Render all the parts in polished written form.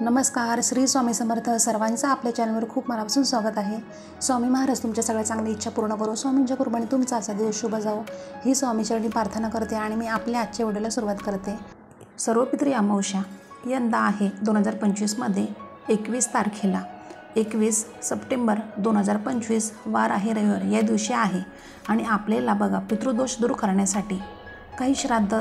नमस्कार, श्री स्वामी समर्थ. सर्वांचं आपल्या चॅनलवर खूप मनापासून स्वागत आहे. स्वामी महाराज तुमच्या सगळ्या चांगल्या इच्छा पूर्ण करो. स्वामींच्या कृपेने तुमचा आजचा दिवस शुभ जाओ ही स्वामीचरणी प्रार्थना करते आणि मी आपल्या आजच्या व्हिडिओला सुरुवात करते. सर्वपित्री अमावस्या यंदा आहे 2025 21 तारखेला 21 सप्टेंबर 2025 वार आहे रविवार. या दिवशी आहे आणि आपल्याला बघा पितृदोष दूर करण्यासाठी काही श्राद्ध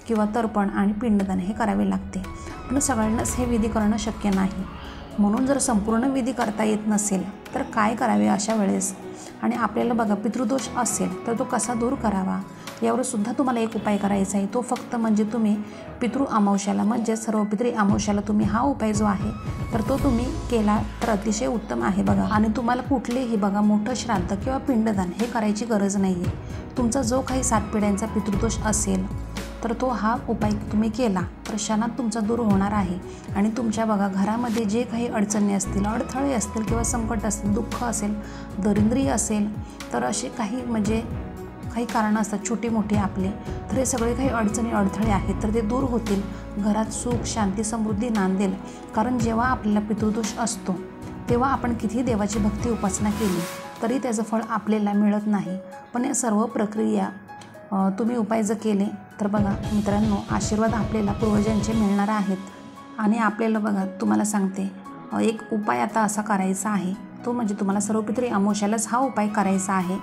किंवा तर्पण आणि पिंडदान हे करावे लागते. पण सगळ्यांनाच हे विधी करणं शक्य नाही. म्हणून जर संपूर्ण विधी करता येत नसेल तर काय करावे अशा वेळेस, आणि आपल्याला बघा पितृदोष असेल तर तो कसा दूर करावा यावर सुद्धा तुम्हाला एक उपाय करायचा आहे. तो फक्त म्हणजे तुम्ही पितृ अमावस्याला म्हणजे सर्वपित्री अमावस्याला तुम्ही हा उपाय जो आहे तर तो तुम्ही केला तर अतिशय उत्तम आहे बघा. आणि तुम्हाला कुठलेही बघा मोठं श्राद्ध किंवा पिंडदान हे करायची गरज नाही आहे. तुमचा जो काही 7 पिढ्यांचा पितृदोष असेल तर तो हा उपाय तुम्ही केला तर क्षणात तुमचा दूर होणार आहे. आणि तुमच्या बघा घरामध्ये जे काही अडचणी असतील, अडथळे असतील किंवा संकट असतील, दुःख असेल, दरिद्री असेल, तर असे काही म्हणजे काही कारणं असतात छोटी मोठी आपले, तर हे सगळे काही अडचणी अडथळे आहेत तर ते दूर होतील. घरात सुख शांती समृद्धी नांदेल. कारण जेव्हा आपल्याला पितृदोष असतो तेव्हा आपण किती देवाची भक्ती उपासना केली तरी त्याचं फळ आपल्याला मिळत नाही. पण या सर्व प्रक्रिया तुम्ही उपाय जर केले तर बघा मित्रांनो आशीर्वाद आपल्याला पूर्वजांचे मिळणार आहेत. आणि आपल्याला बघा तुम्हाला सांगते एक उपाय आता असा करायचा आहे, तो म्हणजे तुम्हाला सर्वपित्री अमावस्यालाच हा उपाय करायचा आहे.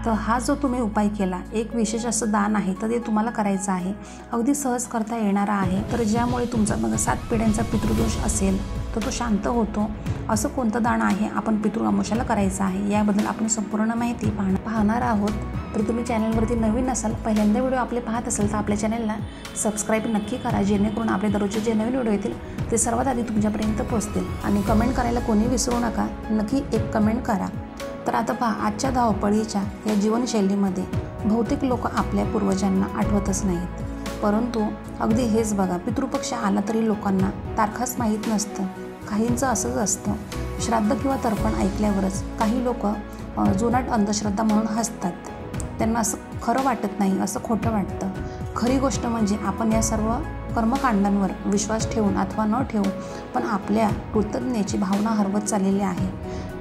तर हा जो तुम्ही उपाय केला एक विशेष असं दान आहे तर ते तुम्हाला करायचं आहे. अगदी सहज करता येणारा आहे. तर ज्यामुळे तुमचा बघा 7 पिढ्यांचा पितृदोष असेल तर तो शांत होतो. असं कोणतं दान आहे आपण पितृ अमावस्याला करायचं आहे याबद्दल आपण संपूर्ण माहिती पाहणार आहोत. तर तुम्ही चॅनलवरती नवीन असाल, पहिल्यांदा व्हिडिओ आपले पाहत असाल तर आपल्या चॅनलला सबस्क्राईब नक्की करा, जेणेकरून आपले दररोजचे जे नवीन व्हिडिओ येतील ते सर्वात आधी तुमच्यापर्यंत पोहोचतील. आणि कमेंट करायला कोणी विसरू नका, नक्की एक कमेंट करा. तर आता पहा आजच्या धावपळीच्या या जीवनशैलीमध्ये बहुतेक लोक आपल्या पूर्वजांना आठवतच नाहीत. परंतु अगदी हेच बघा पितृपक्ष आला तरी लोकांना तारखाच माहीत नसतं. काहींचं असंच असतं, श्राद्ध किंवा तर्पण ऐकल्यावरच काही लोक जुनाट अंधश्रद्धा म्हणून हसतात. त्यांना असं खरं वाटत नाही, असं खोटं वाटतं. खरी गोष्ट म्हणजे आपण या सर्व कर्मकांडांवर विश्वास ठेवून अथवा न ठेवून पण आपल्या कृतज्ञतेची भावना हरवत चाललेली आहे.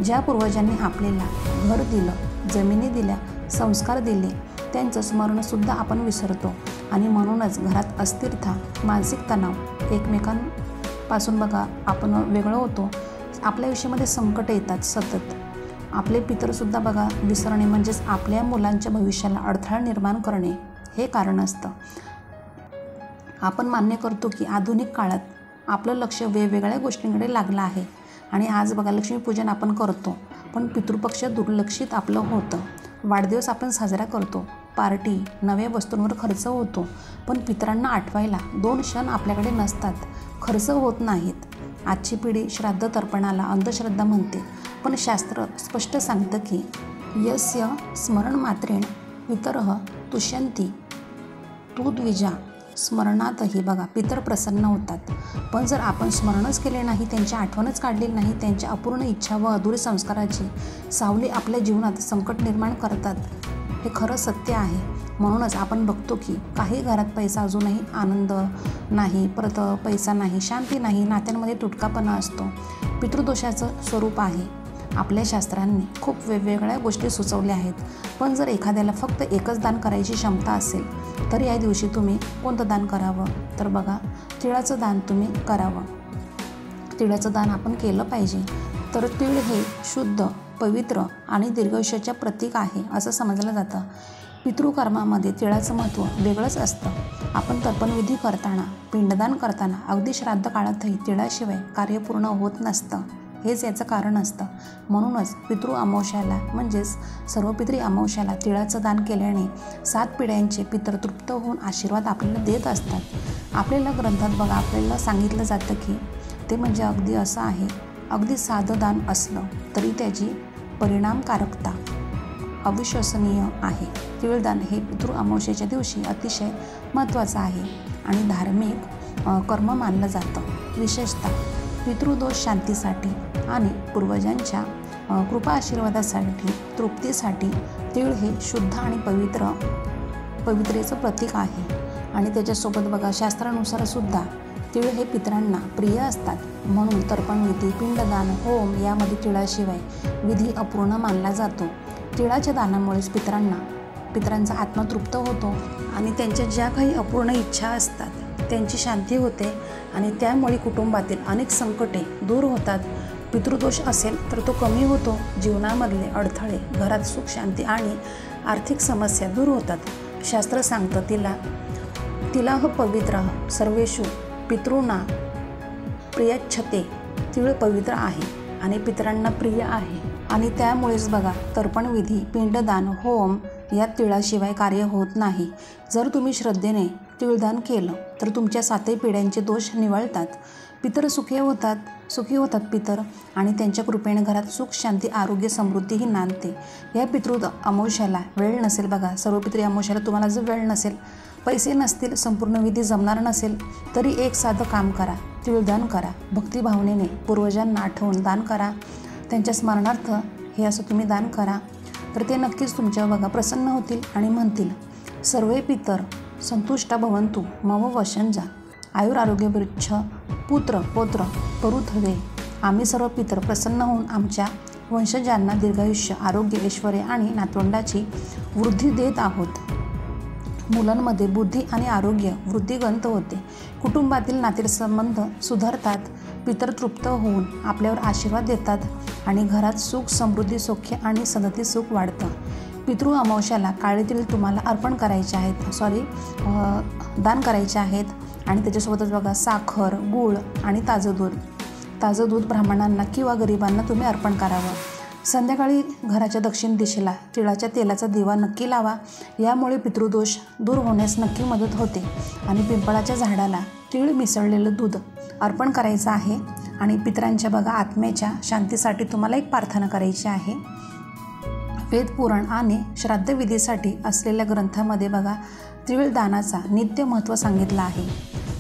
ज्या पूर्वजांनी आपल्याला घर दिलं, जमिनी दिल्या, संस्कार दिले त्यांचं स्मरणसुद्धा आपण विसरतो. आणि म्हणूनच घरात अस्थिरता, मानसिक तणाव, एकमेकांपासून बघा आपण वेगळं होतो. आपल्या आयुष्यामध्ये संकट येतात सतत. आपले पितरसुद्धा बघा विसरणे म्हणजेच आपल्या मुलांच्या भविष्याला अडथळा निर्माण करणे हे कारण असतं. आपण मान्य करतो की आधुनिक काळात आपलं लक्ष वेगवेगळ्या गोष्टींकडे लागलं आहे. आणि आज बघा लक्ष्मीपूजन आपण करतो पण पितृपक्ष दुर्लक्षित आपलं होतं. वाढदिवस आपण साजरा करतो, पार्टी, नव्या वस्तूंवर खर्च होतो, पण पितरांना आठवायला 2 क्षण आपल्याकडे नसतात, खर्च होत नाहीत. आजची पिढी श्राद्ध तर्पणाला अंधश्रद्धा म्हणते, पण शास्त्र स्पष्ट सांगतं की यस्य स्मरण मात्रेण पितरः तुष्यन्ति तूद्विजा स्मरणातही बघा पितर प्रसन्न होतात. पण जर आपण स्मरणच केले नाही, त्यांची आठवणच काढली नाही, त्यांच्या अपूर्ण इच्छा व अधुरे संस्काराची सावली आपल्या जीवनात संकट निर्माण करतात. हे खरं सत्य आहे. म्हणूनच आपण बघतो की काही घरात पैसा अजूनही आनंद नाही, परत पैसा नाही, शांती नाही, नात्यांमध्ये तुटकापणा असतो. पितृदोषाचं स्वरूप आहे. आपल्या शास्त्रांनी खूप वेगवेगळ्या गोष्टी सुचवल्या आहेत. पण जर एखाद्याला फक्त एकच दान करायची क्षमता असेल तर या दिवशी तुम्ही कोणतं दान करावं तर बघा तिळाचं दान तुम्ही करावं. तिळाचं दान आपण केलं पाहिजे. तर तीळ हे शुद्ध, पवित्र आणि दीर्घायुष्याचे प्रतीक आहे असं समजलं जातं. पितृकर्मामध्ये तिळाचं महत्त्व वेगळंच असतं. आपण तर्पणविधी करताना, पिंडदान करताना, अगदी श्राद्ध काळातही तिळाशिवाय कार्य पूर्ण होत नसतं. हेच याचं कारण असतं. म्हणूनच पितृ अमावस्याला म्हणजेच सर्वपित्री अमावस्याला तिळाचं दान केल्याने 7 पिढ्यांचे पितर तृप्त होऊन आशीर्वाद आपल्याला देत असतात. आपल्याला ग्रंथात बघा आपल्याला सांगितलं जातं की ते म्हणजे अगदी असं आहे, अगदी साधं दान असलं तरी त्याची परिणामकारकता अविश्वसनीय आहे. तिळदान हे पितृ अमावस्येच्या दिवशी अतिशय महत्त्वाचं आहे आणि धार्मिक कर्म मानलं जातं. विशेषतः पितृदोष शांतीसाठी आणि पूर्वजांच्या कृपा आशीर्वादासाठी, तृप्तीसाठी तीळ हे शुद्ध आणि पवित्रेचं प्रतीक आहे. आणि त्याच्यासोबत बघा शास्त्रानुसार सुद्धा तीळ हे पितरांना प्रिय असतात, म्हणून तर्पणविधी, पिंडदान, होम यामध्ये तिळाशिवाय विधी अपूर्ण मानला जातो. तिळाच्या दानामुळेच पितरांचा आत्मा तृप्त होतो आणि त्यांच्या ज्या काही अपूर्ण इच्छा असतात त्यांची शांती होते आणि त्यामुळे कुटुंबातील अनेक संकटे दूर होतात. पितृदोष असेल तर तो कमी होतो. जीवनामधले अडथळे, घरात सुख शांती आणि आर्थिक समस्या दूर होतात. शास्त्र सांगतं तिलाह पवित्र सर्वेषु पितॄंना प्रियच्छते. तीळ पवित्र आहे आणि पितरांना प्रिय आहे आणि त्यामुळेच बघा तर्पणविधी, पिंडदान, होम यात तिळाशिवाय कार्य होत नाही. जर तुम्ही श्रद्धेने तिळदान केलं तर तुमच्या 7 पिढ्यांचे दोष निवळतात. पितर सुखी होतात पितर आणि त्यांच्या कृपेने घरात सुख शांती आरोग्य समृद्धीही नांदते. या पितृ अमावस्याला वेळ नसेल बघा, सर्व पितृ अमावस्याला तुम्हाला जर वेळ नसेल, पैसे नसतील, संपूर्ण विधी जमणार नसेल तरी एक साधं काम करा, तिळदान करा. भक्तिभावनेने पूर्वजांना आठवून दान करा. त्यांच्या स्मरणार्थ हे असं तुम्ही दान करा तर ते नक्कीच तुमच्या बघा प्रसन्न होतील आणि म्हणतील सर्वे पितर संतुष्टा भवंतु मम वशंजा आयुरारोग्य वृक्ष पुत्र पौत्र परुथवे. आम्ही सर्व पितर प्रसन्न होऊन आमच्या वंशजांना दीर्घायुष्य, आरोग्य, ऐश्वर्य आणि नातवंडाची वृद्धी देत आहोत. मुलांमध्ये बुद्धी आणि आरोग्य वृद्धिगंत होते. कुटुंबातील नातेसंबंध सुधारतात. पितर तृप्त होऊन आपल्यावर आशीर्वाद देतात आणि घरात सुख समृद्धी, सौख्य आणि सतती सुख वाढतं. पितृ अमावस्याला काळे तीळ तुम्हाला अर्पण करायचे आहेत, दान करायचे आहेत आणि त्याच्यासोबतच बघा साखर, गूळ आणि ताजं दूध ब्राह्मणांना किंवा गरिबांना तुम्ही अर्पण करावं. संध्याकाळी घराच्या दक्षिण दिशेला तिळाच्या तेलाचा दिवा नक्की लावा. यामुळे पितृदोष दूर होण्यास नक्की मदत होते. आणि पिंपळाच्या झाडाला तीळ मिसळलेलं दूध अर्पण करायचं आहे. आणि पितरांच्या बघा आत्म्याच्या शांतीसाठी तुम्हाला एक प्रार्थना करायची आहे. वेद पुराण आणि श्राद्धविधीसाठी असलेल्या ग्रंथामध्ये बघा तिळदानाचा नित्य महत्त्व सांगितलं आहे.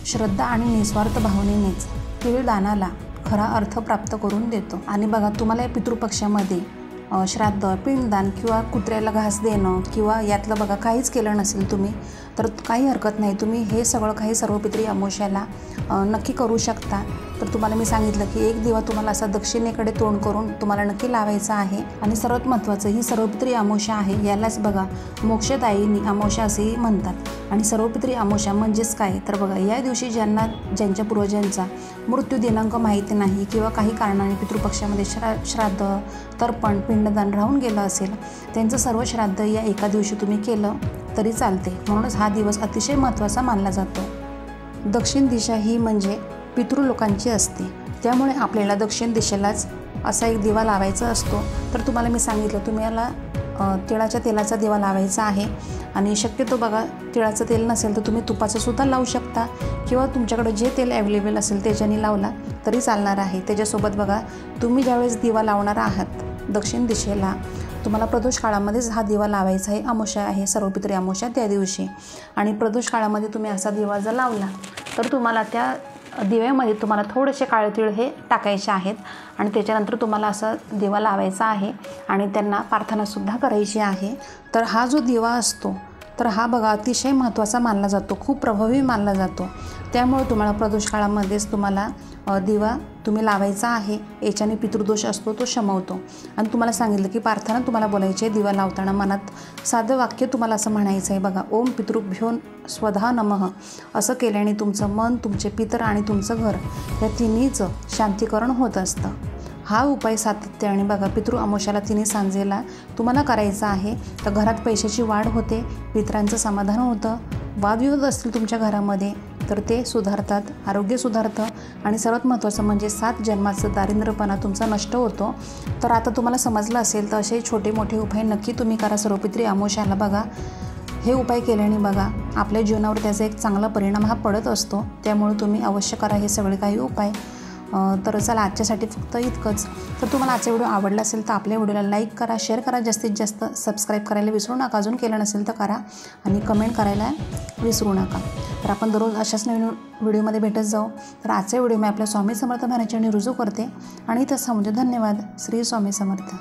श्रद्धा आणि निस्वार्थ भावनेनेच तिळदानाला खरा अर्थ प्राप्त करून देतो. आणि बघा तुम्हाला या पितृपक्षामध्ये श्राद्ध, पिंडदान किंवा कुत्र्याला घास देणं किंवा यातलं बघा काहीच केलं नसेल तुम्ही तर काही हरकत नाही. तुम्ही हे सगळं काही सर्व पितृ अमावस्याला नक्की करू शकता. तर तुम्हाला मी सांगितलं की एक दिवा तुम्हाला असा दक्षिणेकडे तोंड करून तुम्हाला नक्की लावायचा आहे. आणि सर्वात महत्त्वाचं ही सर्व पितृ अमावस्या आहे, यालाच बघा मोक्षदायिनी अमावस्या असेही म्हणतात. आणि सर्व पितृ अमावस्या म्हणजेच काय तर बघा या दिवशी ज्यांच्या पूर्वजांचा मृत्यू दिनांक माहिती नाही किंवा काही कारणाने पितृपक्षामध्ये श्राद्ध, तर्पण, पिंडदान राहून गेलं असेल, त्यांचं सर्व श्राद्ध या एका दिवशी तुम्ही केलं तरी चालते. म्हणूनच हा दिवस अतिशय महत्त्वाचा मानला जातो. दक्षिण दिशा ही म्हणजे पितृलोकांची असते, त्यामुळे आपल्याला दक्षिण दिशेलाच असा एक दिवा लावायचा असतो. तर तुम्हाला मी सांगितलं तुम्ही याला तिळाच्या तेलाचा दिवा लावायचा आहे. आणि शक्यतो बघा तिळाचं तेल नसेल तर तुम्ही तुपाचं सुद्धा लावू शकता किंवा तुमच्याकडे जे तेल अवेलेबल असेल त्याच्याने लावला तरी चालणार आहे. त्याच्यासोबत बघा तुम्ही ज्यावेळेस दिवा लावणार आहात दक्षिण दिशेला तुम्हाला प्रदोष काळामध्येच हा दिवा लावायचा आहे. अमावस्या आहे सर्व पितृ अमावस्या त्या दिवशी. आणि प्रदोष काळामध्ये तुम्ही असा दिवा जर लावला तर तुम्हाला त्या दिव्यामध्ये तुम्हाला थोडेसे काळे तीळ हे टाकायचे आहेत आणि त्याच्यानंतर तुम्हाला असा दिवा लावायचा आहे आणि त्यांना प्रार्थनासुद्धा करायची आहे. तर हा जो दिवा असतो तर हा बघा अतिशय महत्त्वाचा मानला जातो, खूप प्रभावी मानला जातो. त्यामुळे तुम्हाला प्रदोष काळामध्येच तुम्हाला दिवा तुम्ही लावायचा आहे. याच्याने पितृदोष असतो तो शमवतो. आणि तुम्हाला सांगितलं की प्रार्थना तुम्हाला बोलायची आहे. दिवा लावताना मनात साधं वाक्य तुम्हाला असं म्हणायचं आहे बघा ओम पितृभ्यो स्वधा नमः. असं केल्याने तुमचं मन, तुमचे पितर आणि तुमचं घर या तिन्हीचं शांतीकरण होत असतं. हा उपाय सातत्याने बघा पितृ अमावस्याला तिन्ही सांजेला तुम्हाला करायचा आहे. तर घरात पैशाची वाढ होते, पितरांचं समाधान होतं. वादविवाद असतील तुमच्या घरामध्ये तर ते सुधारतात, आरोग्य सुधारतं आणि सर्वात महत्त्वाचं म्हणजे 7 जन्माचं दारिद्र्यपणा तुमचा नष्ट होतो. तर आता तुम्हाला समजलं असेल तर असे छोटे मोठे उपाय नक्की तुम्ही करा सर्व पितृ अमावस्याला. बघा हे उपाय केल्याने बघा आपल्या जीवनावर त्याचा एक चांगला परिणाम हा पडत असतो. त्यामुळे तुम्ही अवश्य करा हे सगळे काही उपाय. तर चला आजच्यासाठी फक्त इतकंच. तर तुम्हाला आजचा व्हिडिओ आवडला असेल तर आपल्या व्हिडिओला लाईक करा, शेअर करा, जास्तीत जास्त सबस्क्राईब करायला विसरू नका. अजून केलं नसेल तर करा आणि कमेंट करायला विसरू नका. तर आपण दररोज अशाच नवीन व्हिडिओमध्ये भेटत जाऊ. तर आजचा व्हिडिओ मी आपल्या स्वामी समर्थ महाराजांनी रुजू करते आणि तसं म्हणजे धन्यवाद. श्री स्वामी समर्थ.